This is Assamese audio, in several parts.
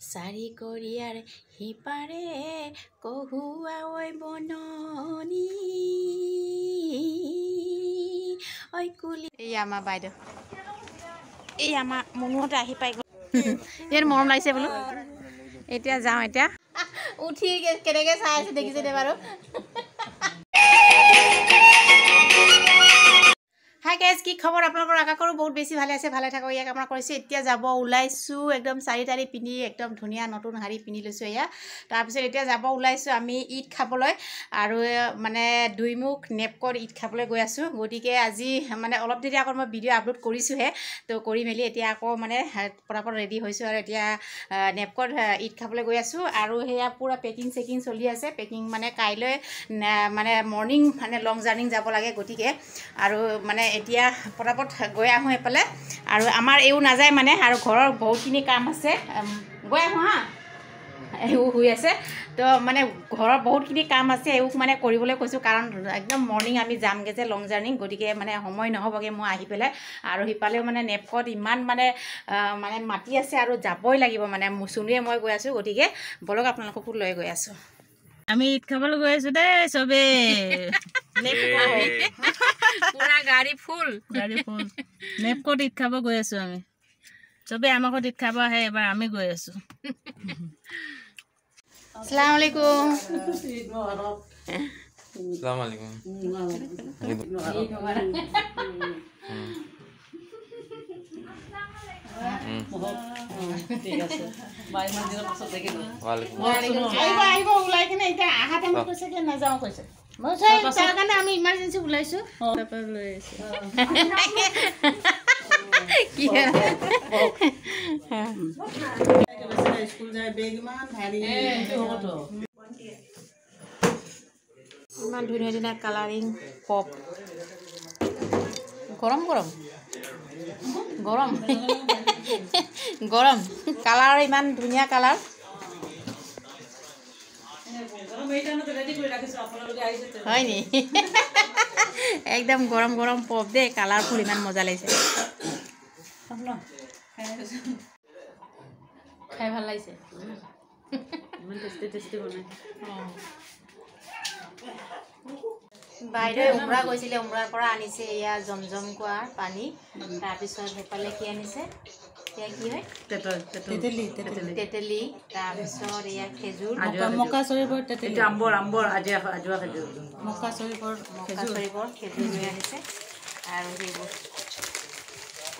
সাৰি কৰিয়াৰ হিপাৰে কহুয়া ওই বননি ওই কুলি এই আমাৰ বাইদেউ এই আমাৰ মনুহতে আহি পাই গ'ল ইয়াৰ মৰম লাগিছে বোলো এতিয়া যাওঁ এতিয়া উঠি কেনেকৈ চাই আছে দেখিছে দে বাৰু হাই গাইজ কি খবৰ আপোনালোকৰ আশা কৰোঁ বহুত বেছি ভালে আছে ভালে থাকক ইয়াক আমাৰ কৰিছোঁ এতিয়া যাব ওলাইছোঁ একদম চাৰি তাৰি পিন্ধি একদম ধুনীয়া নতুন শাৰী পিন্ধি লৈছোঁ এয়া তাৰপিছত এতিয়া যাব ওলাইছোঁ আমি ঈদ খাবলৈ আৰু মানে দুইমুখ নেপকট ঈদ খাবলৈ গৈ আছোঁ গতিকে আজি মানে অলপ দেৰি আগত মই ভিডিঅ' আপলোড কৰিছোঁহে তো কৰি মেলি এতিয়া আকৌ মানে পটাপট ৰেডি হৈছোঁ আৰু এতিয়া নেপকট ঈদ খাবলৈ গৈ আছোঁ আৰু সেয়া পূৰা পেকিং চেকিং চলি আছে পেকিং মানে কাইলৈ মানে মৰ্ণিং মানে লং জাৰ্ণিং যাব লাগে গতিকে আৰু মানে এতিয়া পটাপট গৈ আহোঁ এইফালে আৰু আমাৰ এইও নাযায় মানে আৰু ঘৰৰ বহুতখিনি কাম আছে গৈ আহোঁ হা এইও শুই আছে তো মানে ঘৰৰ বহুতখিনি কাম আছে এইও মানে কৰিবলৈ কৈছোঁ কাৰণ একদম মৰ্ণিং আমি যামগৈ যে লং জাৰ্ণিং গতিকে মানে সময় নহ'বগৈ মই আহি পেলাই আৰু সিফালেও মানে নেপকট ইমান মানে মানে মাতি আছে আৰু যাবই লাগিব মানে চুনুৱে মই গৈ আছোঁ গতিকে বলক আপোনালোককো লৈ গৈ আছোঁ আমি ঈদ খাবলৈ গৈ আছোঁ দেই চবেই পুৰা গাড়ী ফুল নেপকট ঈদ খাব গৈ আছোঁ আমি চবেই আমাৰ ঘৰত ঈদ খাব আহে এবাৰ আমি গৈ আছোঁ আসসালামু আলাইকুম আসসালামু আলাইকুম ঠিক আছে বাই মন্দিৰৰ পাছত দেখিম আহিব ওলাই কিনে এতিয়া আহা টাইমত কৈছে কি নাযাওঁ কৈছে মই তাৰ কাৰণে আমি ইমাৰ্জেঞ্চি ওলাইছোঁ তাৰপৰা লৈ আহিছোঁ কি স্কুল যায় বেগ ইমান ভাৰী ইমান ধুনীয়া ধুনীয়া কালাৰিং পপ গৰম গৰম গৰম গৰম কালাৰ ইমান ধুনীয়া কালাৰ হয় নি একদম গৰম গৰম পপ দেই কালাৰফুল ইমান মজা লাগিছে খাই ভাল লাগিছে ইমান টেষ্টি টেষ্টি বনাই বাইদেৱে উমৰা গৈছিলে উমৰাৰ পৰা আনিছে এয়া জমজম কুঁৱাৰ পানী তাৰপিছত সেইফালে কি আনিছে এয়া কি হয় তেতেলী তাৰপিছত এয়া খেজুৰ মকা চৰিবৰ তেতেলী মকা চৰিবৰ খেজুৰ লৈ আনিছে আৰু সেইবোৰ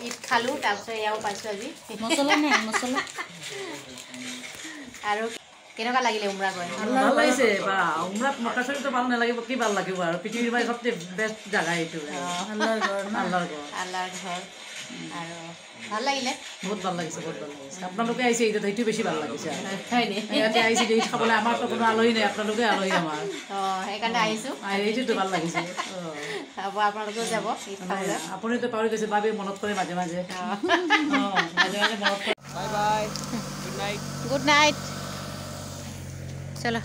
ঈদ খালোঁ তাৰপিছত এয়াও পাইছোঁ আজি মছলা নাই মছলা আৰু কেনেকুৱা লাগিলে উমৰা গৈ ভাল লাগিছে বা উমৰাত মকা চৰিটো ভাল নালাগিব কি ভাল লাগিব আৰু পৃথিৱীৰ পৰা চবচে বেষ্ট জাগা এইটো আল্লাহৰ ঘৰ আল্লাহৰ ঘৰ আৰু ভাল লাগিলে বহুত ভাল লাগিছে আপোনালোকে আহিছে এইটো সেইটো বেছি ভাল লাগিছে হয়নি ইয়াতে আহিছে ঈদ খাবলৈ আমাৰতো কোনো আলহী নাই আপোনালোকে আলহী আমাৰ সেইকাৰণে আহিছোঁ এইটোতো ভাল লাগিছে হ'ব আপোনালোকেও যাব ঈদ খাবলৈ আপুনিতো পাহৰি গৈছে বাবি মনত কৰে মাজে মাজে মাজে মাজে মনত কৰে বাই বাই গুড নাইট চলো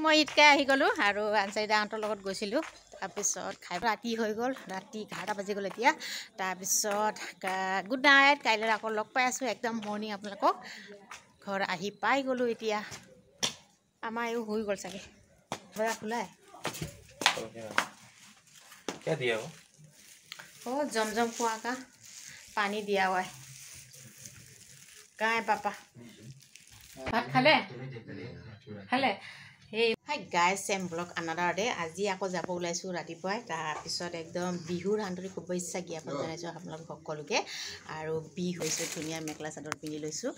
মই ঈদ খাই আহি গ'লোঁ আৰু আনচাৰিদাহঁতৰ লগত গৈছিলোঁ তাৰপিছত খাই ৰাতি হৈ গ'ল ৰাতি 11টা বাজি গ'ল এতিয়া তাৰপিছত গুড নাইট কাইলৈ আকৌ লগ পাই আছোঁ একদম মৰ্ণিং আপোনালোকক ঘৰ আহি পাই গ'লোঁ এতিয়া আমাৰ এইও হৈ গ'ল চাগে বৰা খোলাই অঁ জমজম কুঁৱা का पानी दिया हुआ है कहाँ है पापा ভাত খালে খালে সেই হাই গাইজ চেম ব্লগ আনাডাৰ ডে আজি আকৌ যাব ওলাইছোঁ ৰাতিপুৱাই তাৰপিছত একদম বিহুৰ আন্তৰিক শুভেচ্ছা জ্ঞাপন জনাইছোঁ আপোনালোক সকলোকে আৰু বিহু হৈছোঁ ধুনীয়া মেখেলা চাদৰ পিন্ধি লৈছোঁ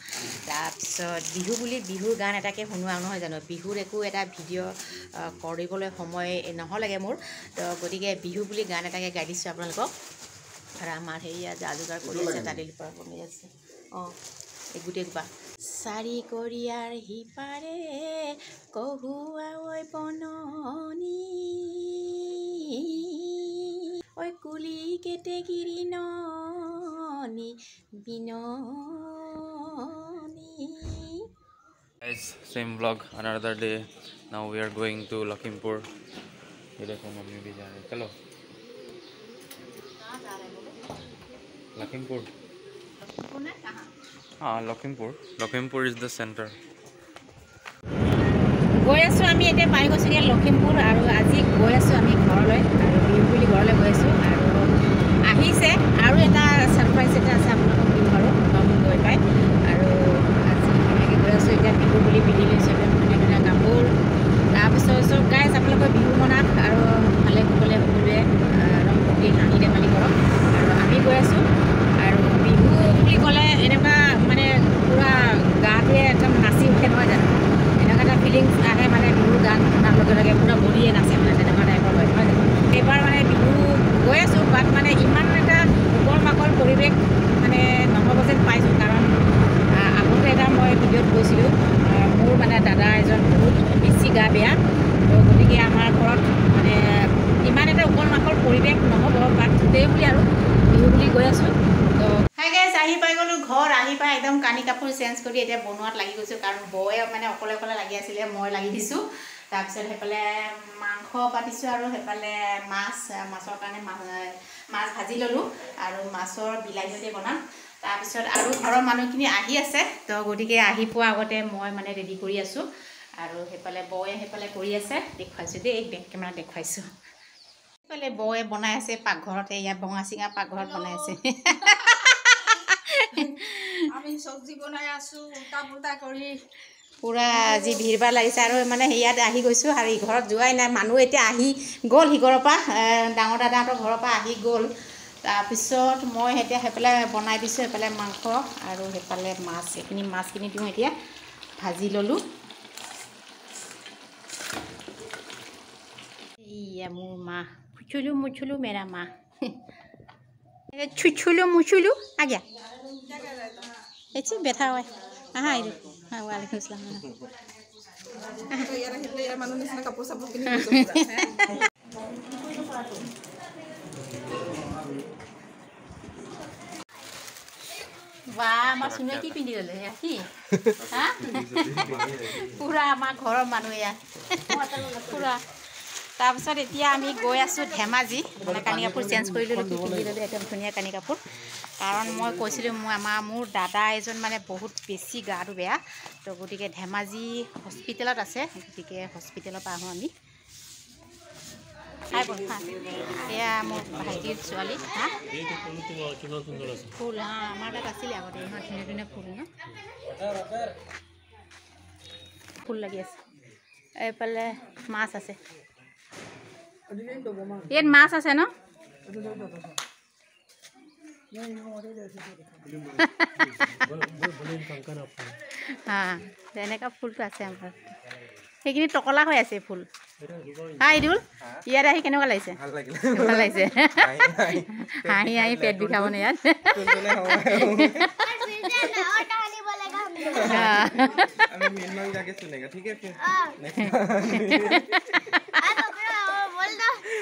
তাৰপিছত বিহু বুলি বিহুৰ গান এটাকে শুনোৱা নহয় জানো বিহুৰ একো এটা ভিডিঅ' কৰিবলৈ সময় নহ'লেগৈ মোৰ তো গতিকে বিহু বুলি গান এটাকে গাই দিছোঁ আপোনালোকক আৰু আমাৰ সেয়া যা যোগাৰ কৰি আছে দালিৰ পৰা বনাই আছে অঁ এই গোটেই কিবা সারি করিয়ার হিপারে কহুয়া ওই বননি ওই কুলি কেটে গিরি ননি বিননি Guys, same vlog, another day. Now we are going to Lakhimpur. ये देखो मम्मी भी जा रही है चलो लखीमपुर कहाँ Lakhimpur is the center. গৈ আছোঁ আমি এতিয়া পাই গৈছোঁগৈ লখিমপুৰ আৰু আজি গৈ আছোঁ আমি ঘৰলৈ আৰু বিহু বুলি ঘৰলৈ গৈ আছোঁ আৰু আহিছে আৰু এটা ছাৰপ্ৰাইজ এটা আছে আপোনালোকক দিম বাৰু মোক গৈ পাই আৰু আজি ধুনীয়াকৈ গৈ আছোঁ এতিয়া বিহু বুলি পিন্ধি লৈছোঁ একদম ধুনীয়া ধুনীয়া কাপোৰ তাৰপিছত চব গাইজ আপোনালোকে বিহু মনাওক আৰু ভালে কুশলে সকলোৱে ৰং ফূৰ্তি হাঁহি ধেমালি কৰক আৰু আমি গৈ আছোঁ আৰু বিহু বুলি ক'লে এনেকুৱা মানে পূৰা গাটোৱে একদম নাচি উঠে নহয় জানো এনেকুৱা এটা ফিলিংছ আহে মানে বিহুৰ গান শুনাৰ লগে লগে পূৰা বডিয়ে নাচে মানে তেনেকুৱা টাইপৰ হয় নহয় জানো এইবাৰ মানে বিহু গৈ আছোঁ বাট মানে ইমান এটা উকৰ মাকৰ পৰিৱেশ মানে নহ'ব যেন পাইছোঁ কাৰণ আগতে এটা মই ভিডিঅ'ত গৈছিলোঁ মোৰ মানে দাদা এজন বহুত বেছি গা বেয়া তো গতিকে আমাৰ ঘৰত মানে ইমান এটা উকৰ মাকৰ পৰিৱেশ নহ'ব বাট টুডে বুলি আৰু বিহু বুলি গৈ আছোঁ তো হাই গাইজ আহি পাই গ'লোঁ ঘৰ আহি পাই একদম কানি কাপোৰ চেঞ্জ কৰি এতিয়া বনোৱাত লাগি গৈছোঁ কাৰণ বৌয়ে মানে অকলে অকলে লাগি আছিলে মই লাগি দিছোঁ তাৰপিছত সেইফালে মাংস পাতিছোঁ আৰু সেইফালে মাছৰ কাৰণে মাছ ভাজি ল'লোঁ আৰু মাছৰ বিলাহী সৈতে বনাম তাৰপিছত আৰু ঘৰৰ মানুহখিনি আহি আছে তো গতিকে আহি পোৱা আগতে মই মানে ৰেডি কৰি আছোঁ আৰু সেইফালে বৌয়ে সেইফালে কৰি আছে দেখুৱাইছোঁ দেই বেক কেমেৰা দেখুৱাইছোঁ সেইফালে বৌয়ে বনাই আছে পাকঘৰতে ইয়াত বঙা চিঙা পাকঘৰত বনাই আছে আমি চব্জি বনাই আছোঁ উল্টা পুল্টা কৰি পূৰা আজি ভিৰ ভাৰ লাগিছে আৰু মানে ইয়াত আহি গৈছোঁ আৰু ঘৰত যোৱাই নাই মানুহ এতিয়া আহি গ'ল সিঘৰৰ পৰা ডাঙৰ দাদাহঁতৰ ঘৰৰ পৰা আহি গ'ল তাৰপিছত মই এতিয়া সেইফালে বনাই দিছোঁ সেইফালে মাংস আৰু সেইফালে মাছ এইখিনি মাছখিনি দিওঁ এতিয়া ভাজি ল'লোঁ এয়া মোৰ মা ফুচুলু মুচুলু মেৰা মা ছুচুলু মুচুলু আজ্ঞা এইছি বেঠা হয় আহা এইটো হ্যাঁ ওয়ালাইকুম আসসালাম মানুহ নিচিনা কাপোৰ চাপোৰ কিনি বা আমাৰ চুনুৱে কি পিন্ধি ল'লে এয়া কি হা পূৰা আমাৰ ঘৰৰ মানুহ এয়া পূৰা তাৰপিছত এতিয়া আমি গৈ আছোঁ ধেমাজি মানে কানি কাপোৰ চেঞ্জ কৰি ল'লোঁ কি পিন্ধি ল'লোঁ একদম ধুনীয়া কানি কাপোৰ কাৰণ মই কৈছিলোঁ মোৰ দাদা এজন মানে বহুত বেছি গাটো বেয়া তো গতিকে ধেমাজি হস্পিটেলত আছে গতিকে হস্পিটেলৰ পৰা আহোঁ আমি এয়া মোৰ ভাইটিৰ ছোৱালী হা ফুল হা আমাৰ তাত আছিলে আগতে ইমান ধুনীয়া ধুনীয়া ফুল ন ফুল লাগি আছে এইফালে মাছ আছে ইয়াত মাছ আছে ন হা তেনেকুৱা ফুলটো আছে আমাৰ সেইখিনি টকলা হৈ আছে ফুল হা ইদুল ইয়াত আহি কেনেকুৱা লাগিছে ভাল লাগিছে হাঁহি হাঁহি পেট বিষাব নে ইয়াত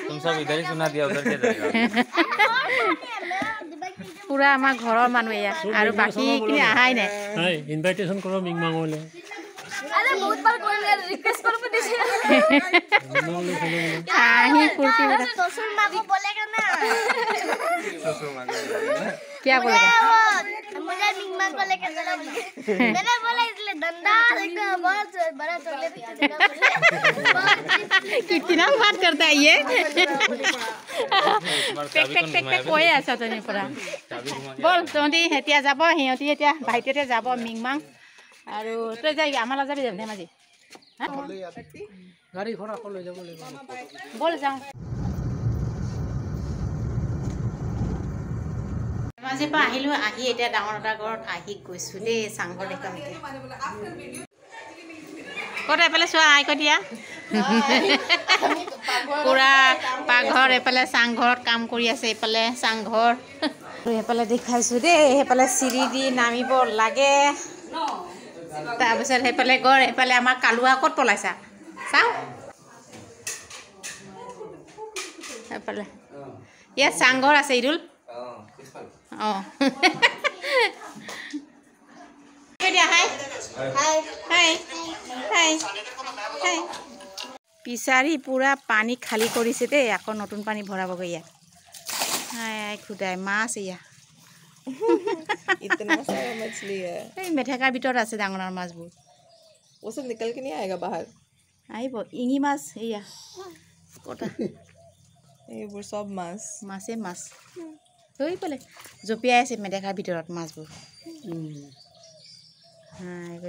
तुम सब इधर ही सुना दिया उधर क्या जाएगा पूरा আমাৰ ঘৰৰ মানুহ এয়া আৰু বাকীখিনি আহাই নাই ইনভাইটেশ্যন কৰোঁ মিংমাঙলৈ আহি ফূৰ্তি क्या बोलेगा मुझे मिंगमांग को लेकर चलो मैंने बोला इसलिए डंडा देखो बहुत बड़ा चॉकलेट कितना बात करता है ये पेक पेक पेक पेक कोई ऐसा तो नहीं पड़ा बोल तोंडी हेतिया যাব হিয়তি এতিয়া ভাইটিতে যাব মিংমাং আৰু তই যাই আমালা যাবি ধেমাজি গাড়ী ঘৰ আকৌ লৈ যাব লাগিব বল যাওঁ ধেমাজিৰ পৰা আহিলোঁ আহি এতিয়া ডাঙৰ দাদাৰ ঘৰত আহি গৈছোঁ দেই চাংঘৰ দেখুৱাম ক'ত এইফালে চোৱা আই কৈ দিয়া পূৰা পাকঘৰ এইফালে চাংঘৰত কাম কৰি আছে এইফালে চাংঘৰ এইফালে দেখুৱাইছোঁ দেই সেইফালে চিৰি দি নামিব লাগে তাৰপিছত সেইফালে ঘৰ এইফালে আমাৰ কালুৱা ক'ত পলাইছা চাওঁ সেইফালে ইয়াত চাংঘৰ আছে ইদুল অঁ পিছাৰি পূৰা পানী খালী কৰিছে দেই আকৌ নতুন পানী ভৰাবগৈ ইয়াত হাই খুদাই মাছ এয়া इतना सारा मछली है এই মেঠেকাৰ ভিতৰত আছে ডাঙৰ ডাঙৰ মাছবোৰ वो सब निकल के नहीं आएगा बाहर আহিব ইঙি মাছ এয়া কটা ये वो सब मांस মাছে মাছ হৈ পেলাই জপিয়াই আছে মেঠেকাৰ ভিতৰত মাছবোৰ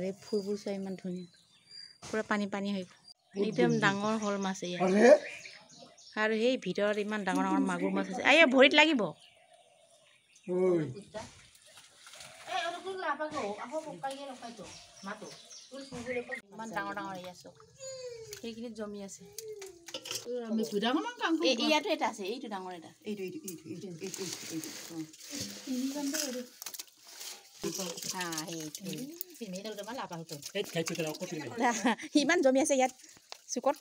এই ফুলবোৰ চোৱা ইমান ধুনীয়া পুৰা পানী পানী হৈ একদম ডাঙৰ শ'ল মাছ এয়া আৰু সেই ভিতৰত ইমান ডাঙৰ ডাঙৰ মাগুৰ মাছ আছে আয়া ভৰিত লাগিব ইমান ডাঙৰ ডাঙৰ এয়া চব সেইখিনিত জমি আছে ইয়াতো এটা আছে এইটো ডাঙৰ এটা ইমান জমি আছে ইয়াত চুকত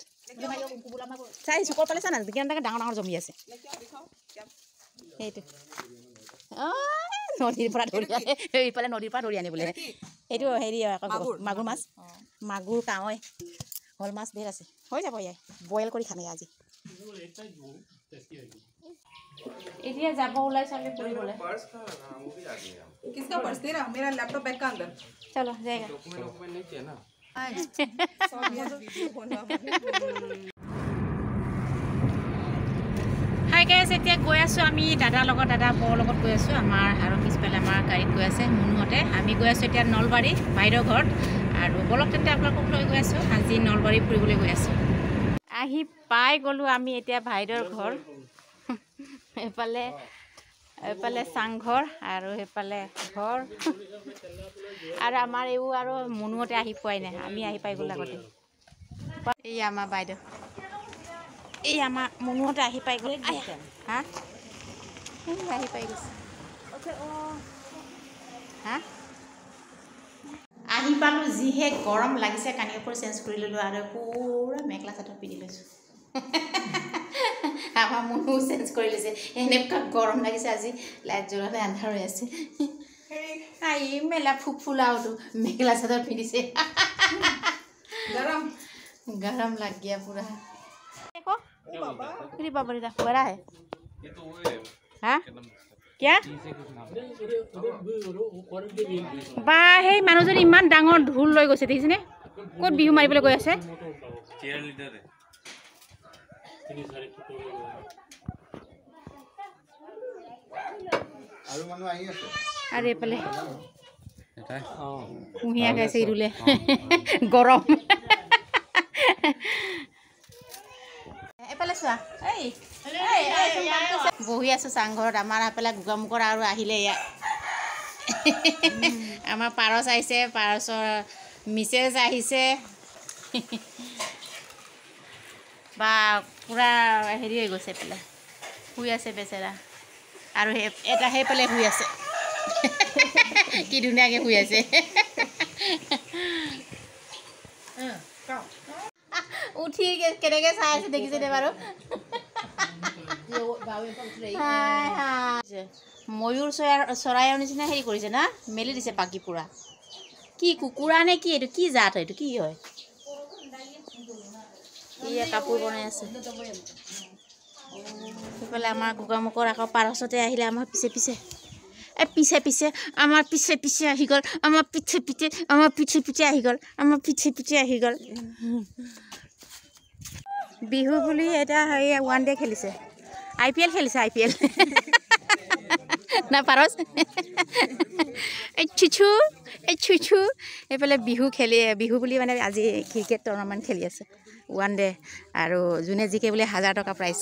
চাই চুকত পালে চা না কিমান ডাঙৰ ডাঙৰ জমি আছে সেইটো নদীৰ পৰা ধৰি আনে এইফালে নদীৰ পৰা ধৰি আনে বোলে এইটো হেৰি মাগুৰ মাছ মাগুৰ কাৱৈ শ'ল মাছ ধেৰ আছে হৈ যাব ইয়াই বইল কৰি খামে আজি এতিয়া যাব ওলাইছে আমি ফুৰিবলৈ किसका पर्स तेरा मेरा लैपटॉप बैग का अंदर चलो जाएगा डॉक्यूमेंट नीचे है ना হাই গাইছ এতিয়া গৈ আছোঁ আমি দাদাৰ লগত দাদা বৰ লগত গৈ আছোঁ আমাৰ আৰু পিছফালে আমাৰ গাড়ীত গৈ আছে মুনুহঁতে আমি গৈ আছোঁ এতিয়া নলবাৰী বাইদেউৰ ঘৰত আৰু বলক তেন্তে আপোনালোকক লৈ গৈ আছোঁ আজি নলবাৰী ফুৰিবলৈ গৈ আছোঁ আহি পাই গ'লোঁ আমি এতিয়া বাইদেউৰ ঘৰ এইফালে চাংঘৰ আৰু সেইফালে ঘৰ আৰু আমাৰ এইবোৰ আৰু মুনুহঁতে আহি পোৱাই নাই আমি আহি পাই গ'লোঁ আগতে এই আমাৰ বাইদেউ এই আমাৰ মুনুহঁতে আহি পাই গ'ল হা আহি পাই গৈছে হা আহি পালোঁ যিহে গৰম লাগিছে কানি কাপোৰ চেঞ্জ কৰি ল'লোঁ আৰু পুৰা মেখেলা চাদৰ পিন্ধি লৈছোঁ আমাৰ মুনু চেঞ্জ কৰি লৈছে এনেকুৱা গৰম লাগিছে আজি লাইট জ্বলালে আন্ধাৰ হৈ আছে আহি মেলা ফুলাওতো মেখেলা চাদৰ পিন্ধিছে গৰম লাগ গিয়া পুৰা बाबा बड़ा है हाँ क्या बा সেই মানুহজনী ইমান ডাঙৰ ঢোল লৈ গৈছে দেখিছেনে ক'ত বিহু মাৰিবলৈ গৈ আছে আৰু এইফালে কুঁহিয়া গাইছে ইৰুলে গৰম এফালে চোৱা বহি আছোঁ চাংঘৰত আমাৰ এফালে গোগামুখৰ আৰু আহিলে ইয়াত আমাৰ পাৰচ আহিছে পাৰচৰ মিছেছ আহিছে বা পূৰা হেৰি হৈ গৈছে পেলাই শুই আছে বেচেৰা আৰু এটা সেইফালে শুই আছে কি ধুনীয়াকৈ শুই আছে উঠি কেনেকৈ চাই আছে দেখিছেনে বাৰু ময়ূৰ চৰাইৰ নিচিনা হেৰি কৰিছে না মেলি দিছে পাখি পুৰা কি কুকুৰা নে কি এইটো কি জাত এইটো কি হয় কাপোৰ বনাই আছে সেইফালে আমাৰ গোগামুখৰ আকৌ পাৰচতে আহিলে আমাৰ পিছে পিছে পিছে পিছে আমাৰ পিছে পিছে আহি গ'ল আমাৰ পিছে পিছে আমাৰ পিছে পিছে আহি গ'ল আমাৰ পিছে পিছে আহি গ'ল বিহু বুলি এটা হেৰি ওৱান ডে খেলিছে IPL খেলিছে IPL না পাৰচ এই চুচু এইফালে বিহু বুলি মানে আজি ক্ৰিকেট টুৰ্ণামেণ্ট খেলি আছে ওৱান ডে আৰু যোনে জিকে বোলে 1000 টকা প্ৰাইজ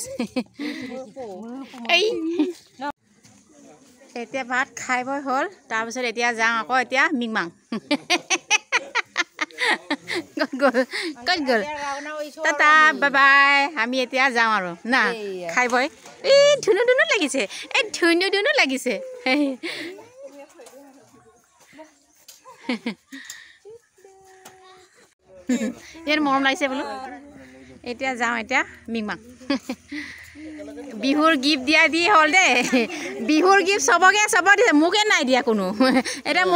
এই এতিয়া ভাত খাই বৈ হ'ল তাৰপিছত এতিয়া যাওঁ আকৌ এতিয়া মিংমাং ক'ত গ'ল টাটা বাই বাই আমি এতিয়া যাওঁ আৰু না খাই বৈ এই ধুনু লাগিছে ধুনু লাগিছে ইয়াৰ মৰম লাগিছে বোলো এতিয়া যাওঁ এতিয়া মিংমাং বিহুৰ গিফ্ট দি হ'ল দেই বিহুৰ গিফ্ট চবক দিছে মোকে নাই দিয়া কোনো এতিয়া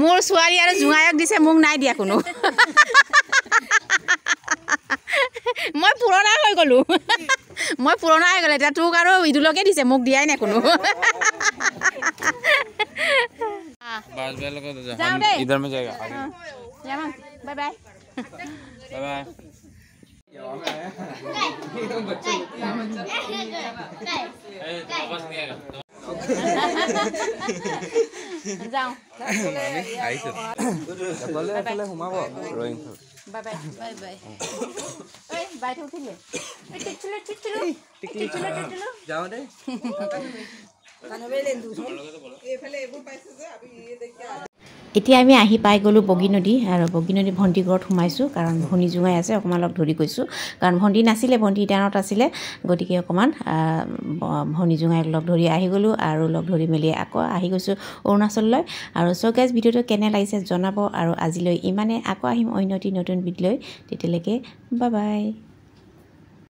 মোৰ ছোৱালী আৰু জোঁৱাইক দিছে মোক নাই দিয়া কোনো মই পুৰণা হৈ গ'লোঁ এতিয়া তোক আৰু ইদুলকে দিছে মোক দিয়াই নাই কোনো बस बेल को तो जाओ हम दे। इधर में जाएगा आगे यामन बाय बाय बाय बाय वापस नहीं आएगा যাওঁ आइছো चले चले घुमाबो rowing bye bye bye bye এই বাইটো উঠিলে এই টিকটিলো जाओ दे এতিয়া আমি আহি পাই গ'লোঁ বগী নদী আৰু বগী নদী ভণ্টি ঘৰত সোমাইছোঁ কাৰণ ভনী জোঙাই আছে অকণমান লগ ধৰি গৈছোঁ কাৰণ ভণ্টি নাছিলে ভণ্টি ইটানত আছিলে গতিকে অকণমান ভনী জোঙাইক লগ ধৰি আহি গ'লোঁ আৰু লগ ধৰি মেলি আকৌ আহি গৈছোঁ অৰুণাচললৈ আৰু চ' গাইজ ভিডিঅ'টো কেনে লাগিছে জনাব আৰু আজিলৈ ইমানে আকৌ আহিম অন্য এটি নতুন ভিডিঅ'লৈ তেতিয়ালৈকে বাই বাই